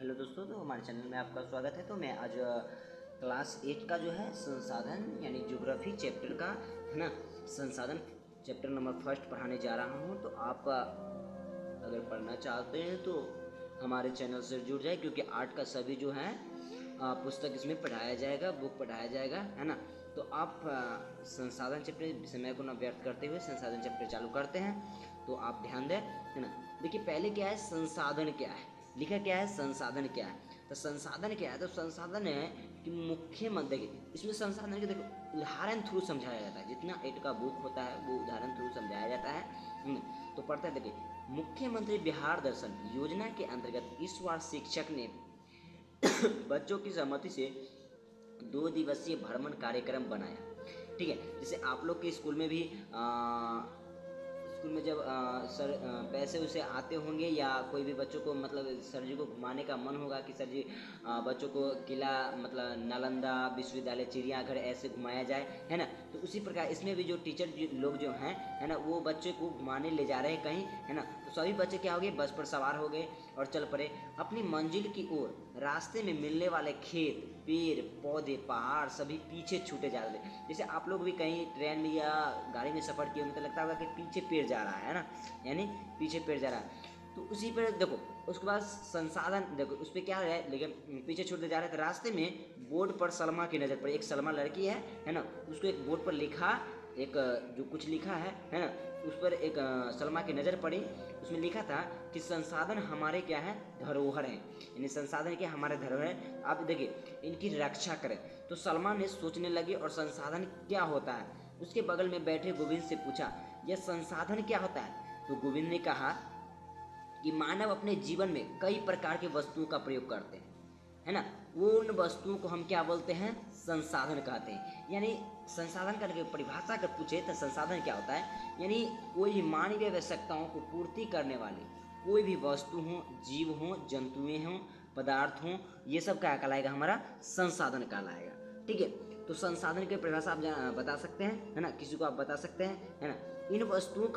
Hello दोस्तों, तो हमारे चैनल में आपका स्वागत है। तो मैं आज क्लास 8 का जो है संसाधन यानी ज्योग्राफी चैप्टर का है ना, संसाधन चैप्टर नंबर फर्स्ट पढ़ाने जा रहा हूँ। तो आप अगर पढ़ना चाहते हैं तो हमारे चैनल से जुड़ जाए, क्योंकि आर्ट का सभी जो है पुस्तक इसमें पढ़ाया जाएगा, बुक पढ़ाया जाएगा, है ना। तो आप संसाधन चैप्टर समय को न व्यर्थ करते हुए संसाधन चैप्टर चालू करते हैं। तो आप ध्यान दें, है ना। देखिए पहले क्या है, संसाधन क्या है, लिखा क्या है, संसाधन क्या है। तो संसाधन क्या है, तो संसाधन है कि मुख्य मत देखिए इसमें संसाधन के देखो उदाहरण थ्रू समझाया जाता है। जितना एट का बुक होता है वो उदाहरण थ्रू समझाया जाता है। तो पढ़ते हैं, देखिए मुख्यमंत्री बिहार दर्शन योजना के अंतर्गत इस बार शिक्षक ने बच्चों की सहमति से 2 दिवसीय भ्रमण कार्यक्रम बनाया। ठीक है, जैसे आप लोग के स्कूल में भी स्कूल में जब सर पैसे उसे आते होंगे या कोई भी बच्चों को मतलब सर जी को घुमाने का मन होगा कि सर जी बच्चों को किला मतलब नालंदा विश्वविद्यालय चिड़ियाघर ऐसे घुमाया जाए, है ना। तो उसी प्रकार इसमें भी जो टीचर लोग जो हैं, है ना, वो बच्चे को घुमाने ले जा रहे हैं कहीं, है ना। तो सभी बच्चे क्या हो गए, बस पर सवार हो गए और चल पड़े अपनी मंजिल की ओर। रास्ते में मिलने वाले खेत, पेड़ पौधे, पहाड़ सभी पीछे छूटे जा रहे थे। जैसे आप लोग भी कहीं ट्रेन में या गाड़ी में सफ़र किए होंगे तो लगता होगा कि पीछे पेड़ जा रहा है ना, यानी पीछे पेड़ जा रहा है। तो उसी पर देखो, उसके बाद संसाधन देखो उस पर क्या है, लेकिन पीछे छूटते जा रहे थे। रास्ते में बोर्ड पर सलमा की नज़र पड़ी। एक सलमा लड़की है ना, उसको एक बोर्ड पर लिखा, एक जो कुछ लिखा है ना, उस पर एक सलमा की नज़र पड़ी। उसमें लिखा था कि संसाधन हमारे क्या है, धरोहर हैं, यानी संसाधन क्या हमारे धरोहर है, आप देखिए इनकी रक्षा करें। तो सलमा ने सोचने लगी और संसाधन क्या होता है उसके बगल में बैठे गोविंद से पूछा, यह संसाधन क्या होता है। तो गोविंद ने कहा कि मानव अपने जीवन में कई प्रकार की वस्तुओं का प्रयोग करते हैं, है ना। वो उन वस्तुओं को हम क्या बोलते हैं, संसाधन कहते हैं। यानी संसाधन का परिभाषा अगर पूछे तो संसाधन क्या होता है, यानी कोई भी मानवीय आवश्यकताओं को पूर्ति करने वाली कोई भी वस्तु हो, जीव हो, जंतुएं हों, पदार्थ हों, ये सब क्या कहलाएगा, हमारा संसाधन कहलाएगा। ठीक है, तो संसाधन की परिभाषा आप बता सकते हैं, है ना, किसी को आप बता सकते हैं, है ना। इन वस्तुओं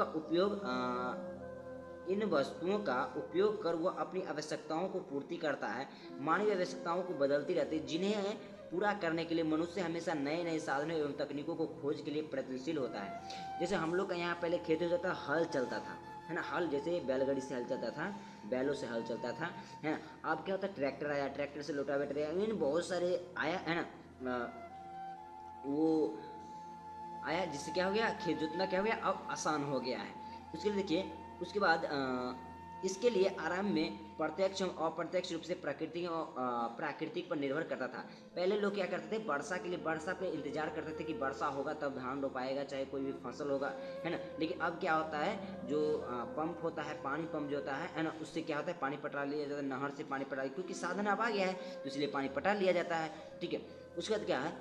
का उपयोग कर वह अपनी आवश्यकताओं को पूर्ति करता है। मानवीय आवश्यकताओं को बदलती रहती है, जिन्हें पूरा करने के लिए मनुष्य हमेशा नए नए साधनों एवं तकनीकों को खोज के लिए प्रयत्नशील होता है। जैसे हम लोग का यहाँ पहले खेत होता था, हल चलता था, है ना, हल जैसे बैलगाड़ी से हल चलता था, बैलों से हल चलता था, है ना। अब क्या होता है, ट्रैक्टर आया, ट्रैक्टर से रोटावेटर आया, इन बहुत सारे आया, है ना। वो आया जिससे क्या हो गया, खेत जोतना क्या हो गया, अब आसान हो गया है। उसके लिए देखिए, उसके बाद इसके लिए आरंभ में प्रत्यक्ष और अप्रत्यक्ष रूप से प्राकृतिक पर निर्भर करता था। पहले लोग क्या करते थे, वर्षा के लिए वर्षा पे इंतजार करते थे कि वर्षा होगा तब धान रोपाएगा, चाहे कोई भी फसल होगा, है ना। लेकिन अब क्या होता है, जो पंप होता है, पानी पंप जो होता है ना, उससे क्या होता है, पानी पटा लिया जाता है, नहर से पानी पटा, क्योंकि साधन अब आ गया है तो इसलिए पानी पटा लिया जाता है। ठीक है, उसके बाद क्या है,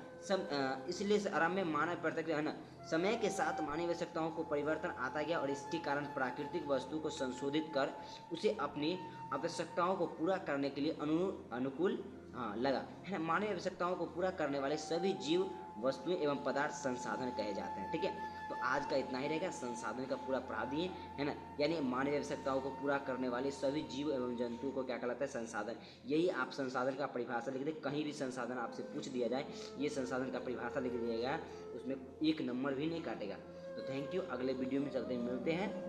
इसलिए आराम में मानव प्रत्यक्ष, है ना, समय के साथ मानवीय आवश्यकताओं को परिवर्तन आता गया और इसके कारण प्राकृतिक वस्तु को संशोधित कर उसे अपनी आवश्यकताओं को पूरा करने के लिए अनुकूल लगा, है ना। मानवीय आवश्यकताओं को पूरा करने वाले सभी जीव, वस्तुएं एवं पदार्थ संसाधन कहे जाते हैं। ठीक है, तो आज का इतना ही रहेगा, संसाधन का पूरा पढ़ा दिए, है ना। यानी मानवीय आवश्यकताओं को पूरा करने वाले सभी जीव एवं जंतुओं को क्या कहलाता है, संसाधन। यही आप संसाधन का परिभाषा लिख दें, कहीं भी संसाधन आपसे पूछ दिया जाए, ये संसाधन का परिभाषा लिख दिया गया, उसमें 1 नंबर भी नहीं काटेगा। तो थैंक यू, अगले वीडियो में चलते मिलते हैं।